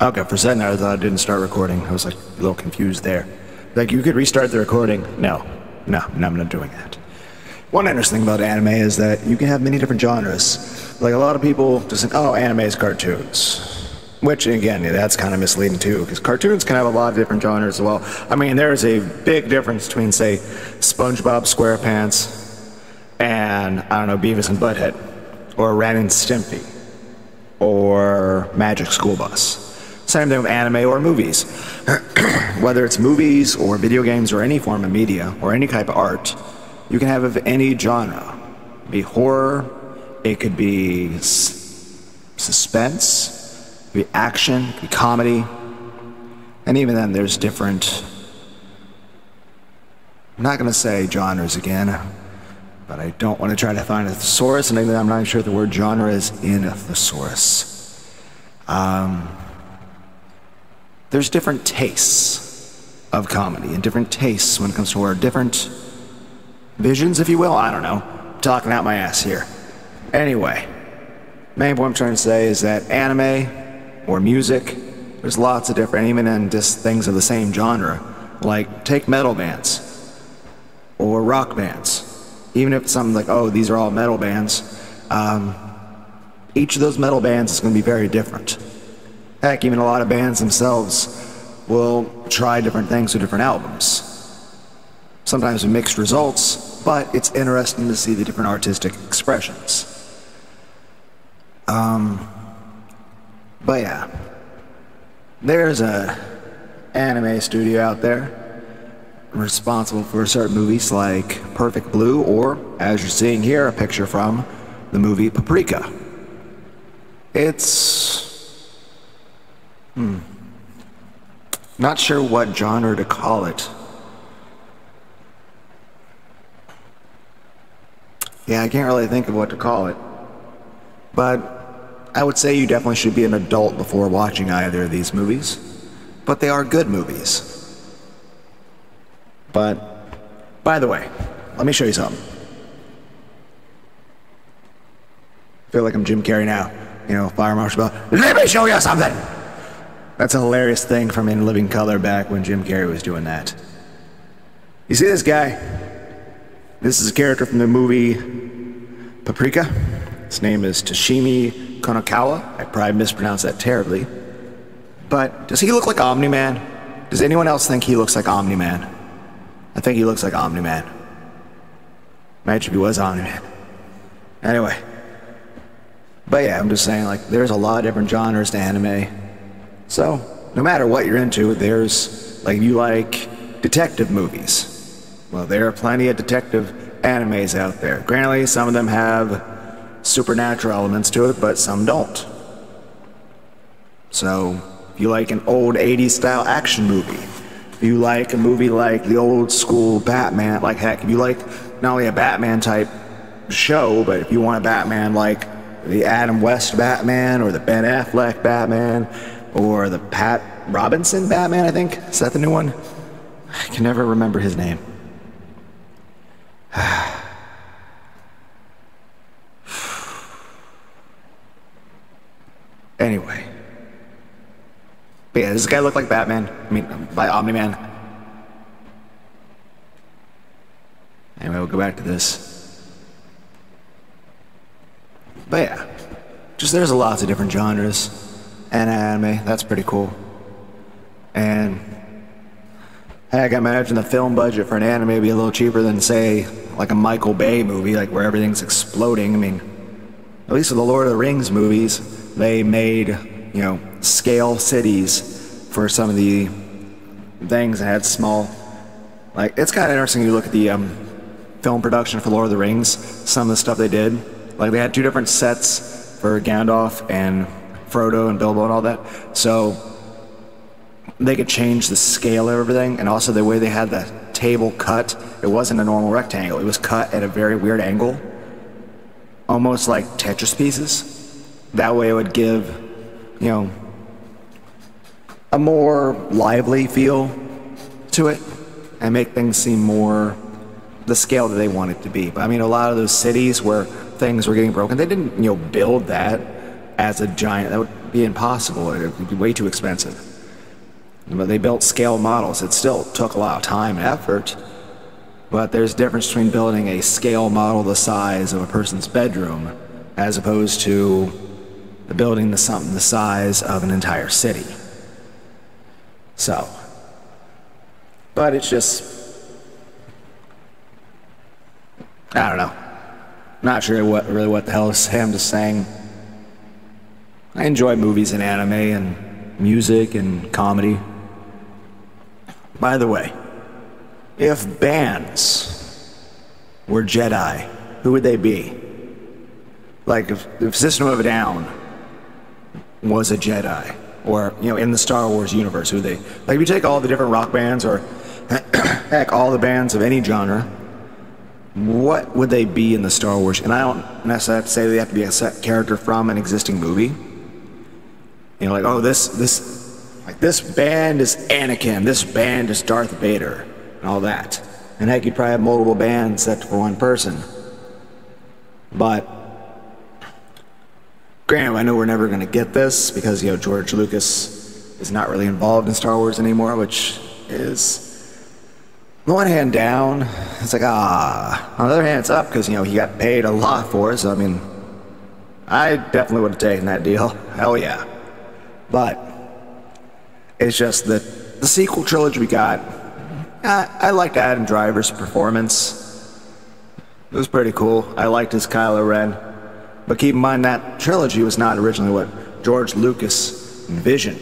Okay, for a second I thought I didn't start recording. I was like a little confused there. Like, you could restart the recording. No, I'm not doing that. One interesting thing about anime is that you can have many different genres. Like, a lot of people just think, oh, anime is cartoons. Which, again, that's kind of misleading too, because cartoons can have a lot of different genres as well. I mean, there's a big difference between, say, SpongeBob SquarePants and, I don't know, Beavis and Butthead, or Ren and Stimpy, or Magic School Bus. Same thing with anime or movies. Whether it's movies or video games or any form of media or any type of art, you can have of any genre. It could be horror, it could be suspense, it could be action, it could be comedy, and even then there's different, I'm not going to say genres again, but I don't want to try to find a thesaurus, and I'm not sure the word genre is in a thesaurus. There's different tastes of comedy and different tastes when it comes to horror, different visions, if you will. I don't know. I'm talking out my ass here. Anyway, main point I'm trying to say is that anime or music, there's lots of different, even in just things of the same genre. Like, take metal bands or rock bands. Even if it's something like, oh, these are all metal bands, each of those metal bands is going to be very different. Heck, even a lot of bands themselves will try different things with different albums. Sometimes with mixed results, but it's interesting to see the different artistic expressions. But yeah, there's a anime studio out there responsible for certain movies like Perfect Blue, or, as you're seeing here, a picture from the movie Paprika. It's not sure what genre to call it. Yeah, I can't really think of what to call it. But I would say you definitely should be an adult before watching either of these movies. But they are good movies. But, by the way, let me show you something. I feel like I'm Jim Carrey now. You know, Fire Marshal Bell. Let me show you something! That's a hilarious thing from In Living Color back when Jim Carrey was doing that. You see this guy? This is a character from the movie Paprika. His name is Tashimi Konakawa. I probably mispronounced that terribly. But does he look like Omni-Man? Does anyone else think he looks like Omni-Man? I think he looks like Omni-Man. Imagine if he was Omni-Man. Anyway. But yeah, I'm just saying, like, there's a lot of different genres to anime. So, no matter what you're into, there's, like, you like detective movies. Well, there are plenty of detective animes out there. Granted, some of them have supernatural elements to it, but some don't. So, if you like an old 80s style action movie, if you like a movie like the old school Batman, like heck, if you like not only a Batman type show, but if you want a Batman like the Adam West Batman, or the Ben Affleck Batman, or the Pat Robinson Batman, I think. Is that the new one? I can never remember his name. Anyway. But yeah, does this guy look like Batman? I mean, by Omni-Man. Anyway, we'll go back to this. But yeah, just there's lots of different genres and anime. That's pretty cool. And heck, I imagine the film budget for an anime would be a little cheaper than, say, like a Michael Bay movie, like where everything's exploding. I mean, at least with the Lord of the Rings movies, they made, you know, scale cities for some of the things that had small, like, it's kind of interesting. You look at the film production for Lord of the Rings, some of the stuff they did. Like, they had two different sets for Gandalf and Frodo and Bilbo and all that, so they could change the scale of everything, and also the way they had the table cut. It wasn't a normal rectangle, it was cut at a very weird angle, almost like Tetris pieces. That way it would give, you know, a more lively feel to it and make things seem more the scale that they want it to be. But I mean, a lot of those cities where things were getting broken, they didn't, you know, build that as a giant, that would be impossible. It would be way too expensive. But they built scale models. It still took a lot of time and effort, but there's a difference between building a scale model the size of a person's bedroom as opposed to building something the size of an entire city. So, but it's just, I don't know. Not sure what the hell Sam is saying. I enjoy movies and anime and music and comedy. By the way, if bands were Jedi, who would they be? Like if System of a Down was a Jedi, or in the Star Wars universe, who would they? Like if you take all the different rock bands, or heck, all the bands of any genre, what would they be in the Star Wars? And I don't necessarily have to say they have to be a set character from an existing movie. Like, oh, this band is Anakin, this band is Darth Vader, and all that. And heck, you'd probably have multiple bands set for one person. But granted, I know we're never going to get this because George Lucas is not really involved in Star Wars anymore, which is, on the one hand, down. It's like, on the other hand, it's up because he got paid a lot for it. So I mean, I definitely would have taken that deal. Hell yeah. But it's just that the sequel trilogy we got, I liked Adam Driver's performance. It was pretty cool. I liked his Kylo Ren. But keep in mind that trilogy was not originally what George Lucas envisioned.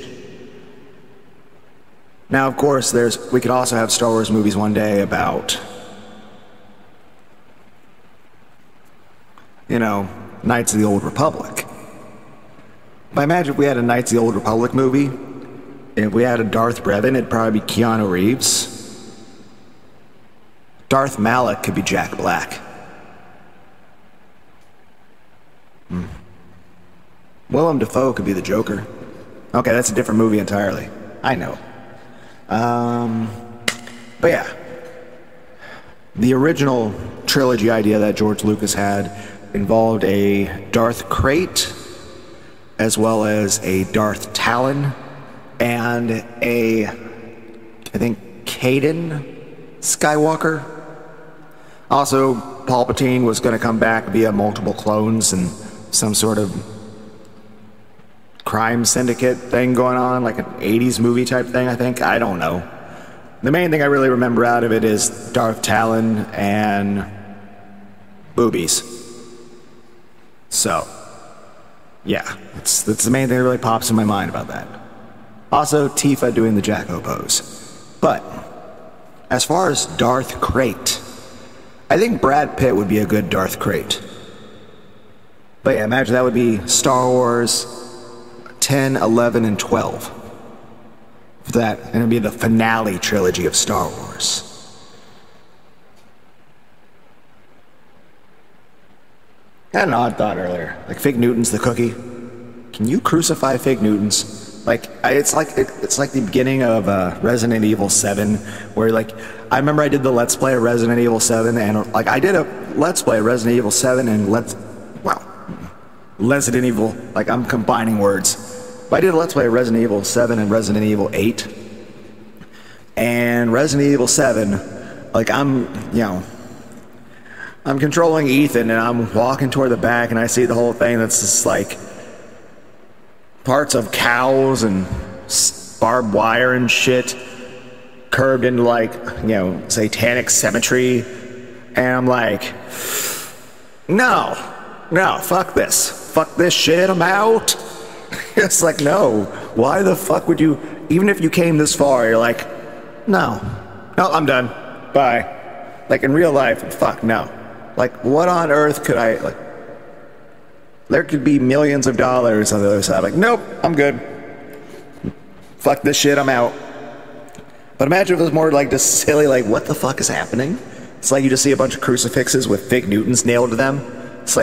Now, of course, we could also have Star Wars movies one day about, Knights of the Old Republic. But imagine if we had a Knights of the Old Republic movie, and if we had a Darth Revan, it'd probably be Keanu Reeves. Darth Malak could be Jack Black. Willem Dafoe could be the Joker. Okay, that's a different movie entirely. I know. But yeah. The original trilogy idea that George Lucas had involved a Darth Krayt, as well as a Darth Talon, and I think, Caden Skywalker. Also, Palpatine was going to come back via multiple clones and some sort of crime syndicate thing going on, like an 80s movie type thing, I think. I don't know. The main thing I really remember out of it is Darth Talon and boobies. So, yeah, that's the main thing that really pops in my mind about that. Also, Tifa doing the Jacko pose. But, as far as Darth Krayt, I think Brad Pitt would be a good Darth Krayt. But yeah, imagine that would be Star Wars 10, 11, and 12. That, and it'd be the finale trilogy of Star Wars. I had an odd thought earlier. Like Fig Newton's the cookie. Can you crucify Fig Newtons? Like, it's like the beginning of Resident Evil 7, where I remember I did the Let's Play of Resident Evil 7, and I did a Let's Play of Resident Evil 7 and Resident Evil, I'm combining words. But I did a Let's Play of Resident Evil 7 and Resident Evil 8. And Resident Evil 7, I'm controlling Ethan and I'm walking toward the back and I see the whole thing that's just parts of cows and barbed wire and shit curved into satanic symmetry. And I'm like, no, fuck this shit, I'm out. It's like, no, why the fuck would you, even if you came this far, you're like, no, I'm done, bye. In real life, fuck, no. What on earth could I, there could be millions of dollars on the other side. Nope, I'm good. Fuck this shit, I'm out. But imagine if it was more just silly, what the fuck is happening? It's you just see a bunch of crucifixes with Fig Newtons nailed to them. It's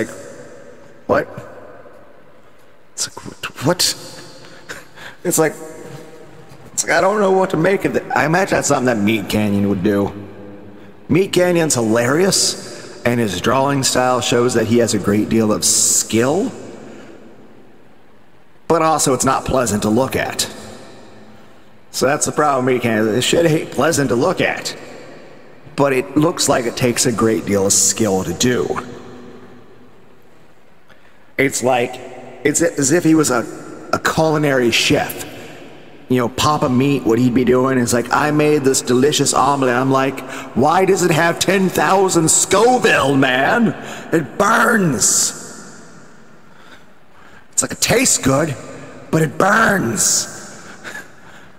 what? It's what? It's I don't know what to make of it. I imagine that's something that Meat Canyon would do. Meat Canyon's hilarious, and his drawing style shows that he has a great deal of skill. but also it's not pleasant to look at. So that's the problem. This shit ain't pleasant to look at, but it looks like it takes a great deal of skill to do. It's as if he was a culinary chef. You know, Papa Meat, what he'd be doing is like, I made this delicious omelet. I'm like, why does it have 10,000 Scoville, man? It burns. It's like, it tastes good, but it burns.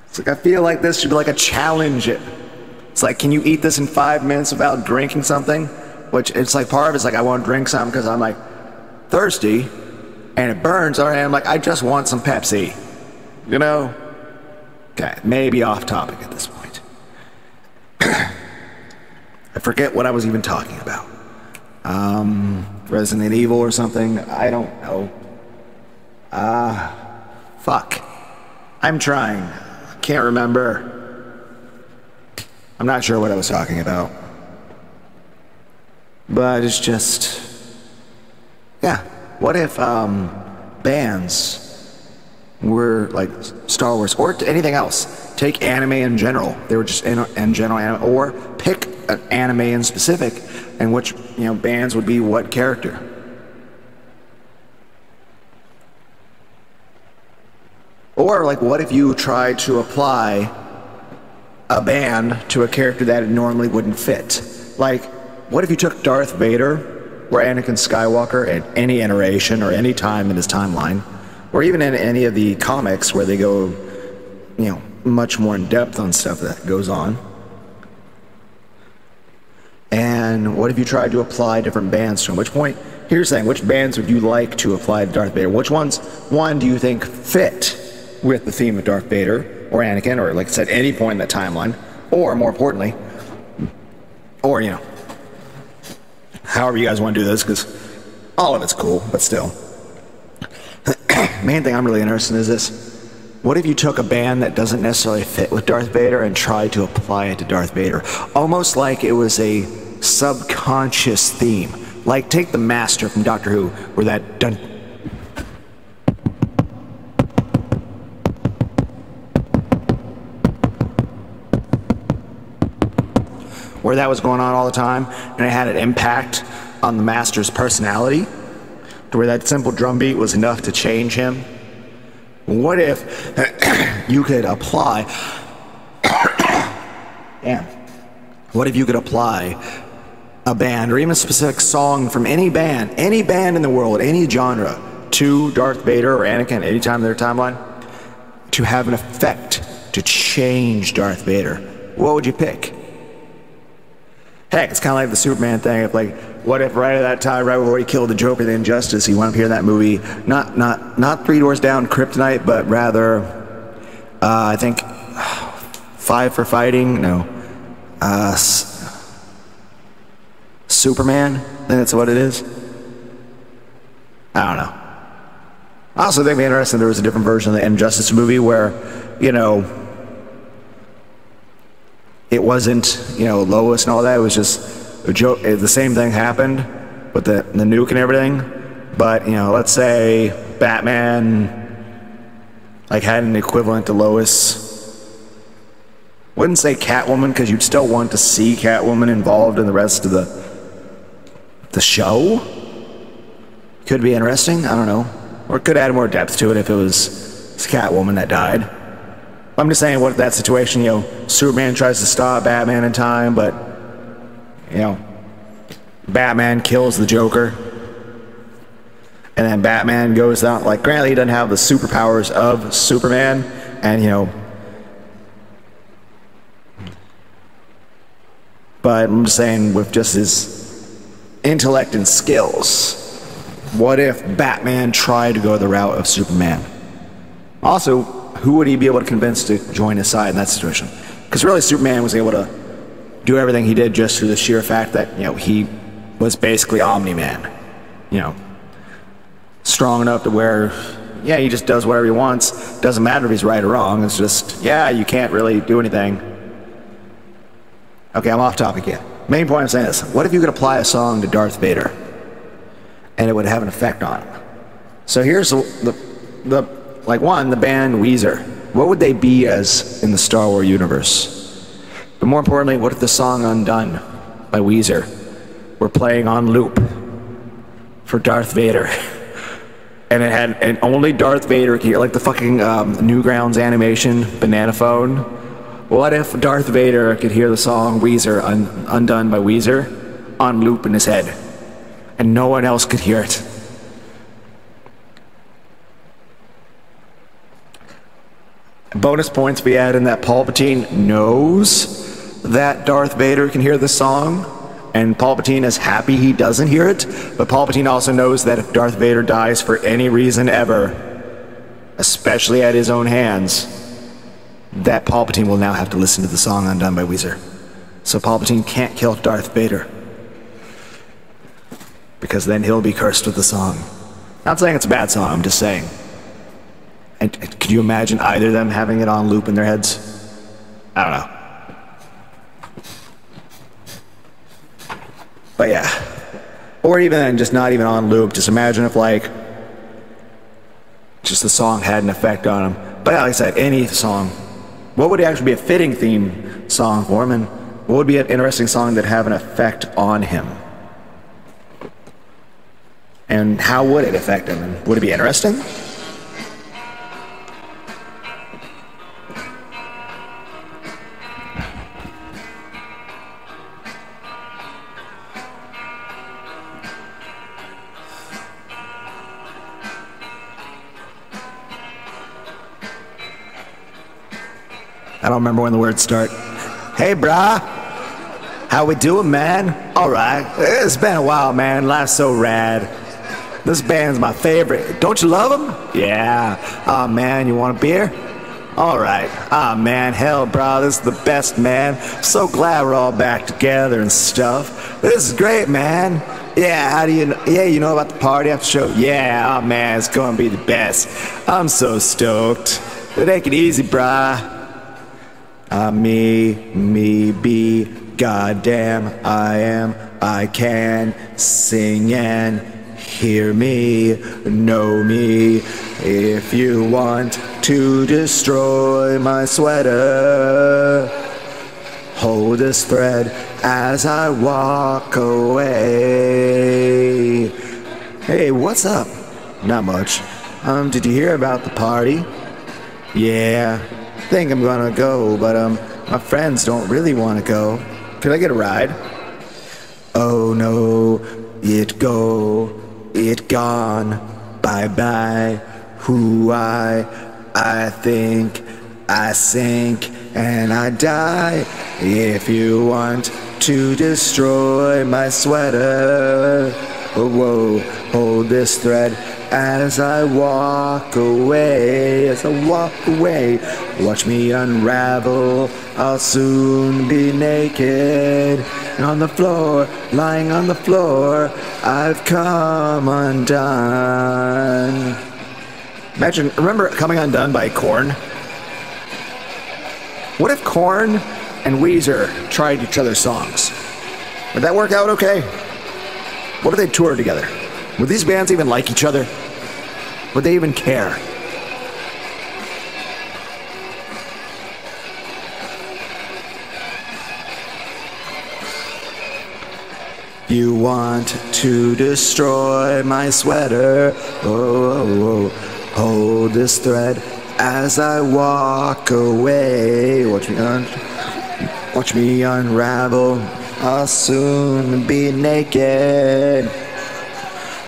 It's like, I feel like this should be like a challenge. It's like, can you eat this in 5 minutes without drinking something? Which, it's like, part of it's like, I want to drink something because I'm like thirsty and it burns. Or I'm like, I just want some Pepsi, you know? Okay, maybe off topic at this point. I forget what I was even talking about. Resident Evil or something? I don't know. Fuck. I'm trying. I can't remember. I'm not sure what I was talking about. But it's just... yeah. What if, bands were like Star Wars or anything else? Take anime in general. They were just in general anime, or pick an anime in specific, and which, you know, bands would be what character. Or like, what if you tried to apply a band to a character that it normally wouldn't fit? Like, what if you took Darth Vader or Anakin Skywalker at any iteration or any time in his timeline, or even in any of the comics where they go, you know, much more in depth on stuff that goes on. And what if you tried to apply different bands to him? Which point, here's the thing, which bands would you like to apply to Darth Vader? Which ones, one, do you think fit with the theme of Darth Vader or Anakin, or like I said, any point in that timeline? Or more importantly, or, you know, however you guys want to do this, because all of it's cool, but still. Main thing I'm really interested in is this. What if you took a band that doesn't necessarily fit with Darth Vader and tried to apply it to Darth Vader? Almost like it was a subconscious theme. Like, take The Master from Doctor Who, where that dun... where that was going on all the time, and it had an impact on the Master's personality, to where that simple drum beat was enough to change him. What if you could apply... damn. What if you could apply a band, or even a specific song from any band in the world, any genre, to Darth Vader or Anakin any time in their timeline, to have an effect to change Darth Vader? What would you pick? Heck, it's kind of like the Superman thing. If, like, what if right at that time, right before he killed the Joker, the Injustice, he went up here in that movie, not Three Doors Down, Kryptonite, but rather, I think, Five for Fighting, no, Superman, I think that's what it is. I don't know. I also think it'd be interesting there was a different version of the Injustice movie where, you know, it wasn't, you know, Lois and all that. It was just a joke. The same thing happened with the nuke and everything. But, you know, let's say Batman, like, had an equivalent to Lois. Wouldn't say Catwoman, because you'd still want to see Catwoman involved in the rest of the show. Could be interesting. I don't know. Or it could add more depth to it if it was Catwoman that died. I'm just saying, what if that situation, you know, Superman tries to stop Batman in time, but, you know, Batman kills the Joker, and then Batman goes out, like, granted he doesn't have the superpowers of Superman, and, you know, but I'm just saying, with just his intellect and skills, what if Batman tried to go the route of Superman? Also, who would he be able to convince to join his side in that situation? Because really, Superman was able to do everything he did just through the sheer fact that, you know, he was basically Omni-Man. You know, strong enough to where, yeah, he just does whatever he wants. Doesn't matter if he's right or wrong. It's just, yeah, you can't really do anything. Okay, I'm off topic again. Main point I'm saying is, what if you could apply a song to Darth Vader and it would have an effect on him? So here's the Like one, the band Weezer. What would they be as in the Star Wars universe? But more importantly, what if the song Undone by Weezer were playing on loop for Darth Vader? And only Darth Vader could hear, like the fucking Newgrounds animation, Banana Phone. What if Darth Vader could hear the song Weezer, Undone by Weezer, on loop in his head, and no one else could hear it? Bonus points we add in that Palpatine knows that Darth Vader can hear the song, and Palpatine is happy he doesn't hear it, but Palpatine also knows that if Darth Vader dies for any reason ever, especially at his own hands, that Palpatine will now have to listen to the song Undone by Weezer. So Palpatine can't kill Darth Vader, because then he'll be cursed with the song. Not saying it's a bad song, I'm just saying. And could you imagine either of them having it on loop in their heads? I don't know. But yeah. Or even just not even on loop. Just imagine if like just the song had an effect on him. But like I said, any song. What would actually be a fitting theme song for him? And what would be an interesting song that have an effect on him? And how would it affect him? And would it be interesting? I don't remember when the words start. Hey, brah. How we doing, man? All right. It's been a while, man. Life's so rad. This band's my favorite. Don't you love them? Yeah. Aw, man, you want a beer? All right. Ah, man, hell, bro, this is the best, man. So glad we're all back together and stuff. This is great, man. Yeah, how do you know? Yeah, you know about the party after show? Yeah, oh, man, it's gonna be the best. I'm so stoked. Take it easy, brah. Me be goddamn I can sing and hear me, know me. If you want to destroy my sweater, hold this thread as I walk away. Hey, what's up? Not much. Did you hear about the party? Yeah. Think I'm gonna go, but my friends don't really want to go. Could I get a ride? Oh no, it gone, bye bye. Who I think I sink and I die. If you want to destroy my sweater, oh, whoa, hold this thread as I walk away, watch me unravel, I'll soon be naked. On the floor, lying on the floor, I've come undone. Remember Coming Undone by Korn? What if Korn and Weezer tried each other's songs? Would that work out okay? What if they toured together? Would these bands even like each other? Would they even care? You want to destroy my sweater, oh, hold this thread as I walk away. Watch me unravel, I'll soon be naked.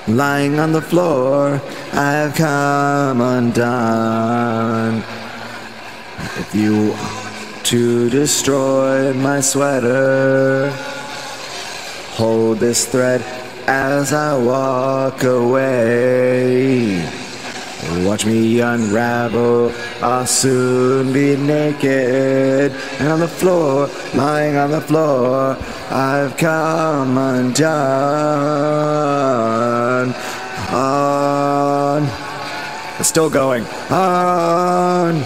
Lying on the floor, I've come undone. If you want to destroy my sweater, hold this thread as I walk away. Watch me unravel, I'll soon be naked. And on the floor, lying on the floor, I've come undone. On. It's still going. On.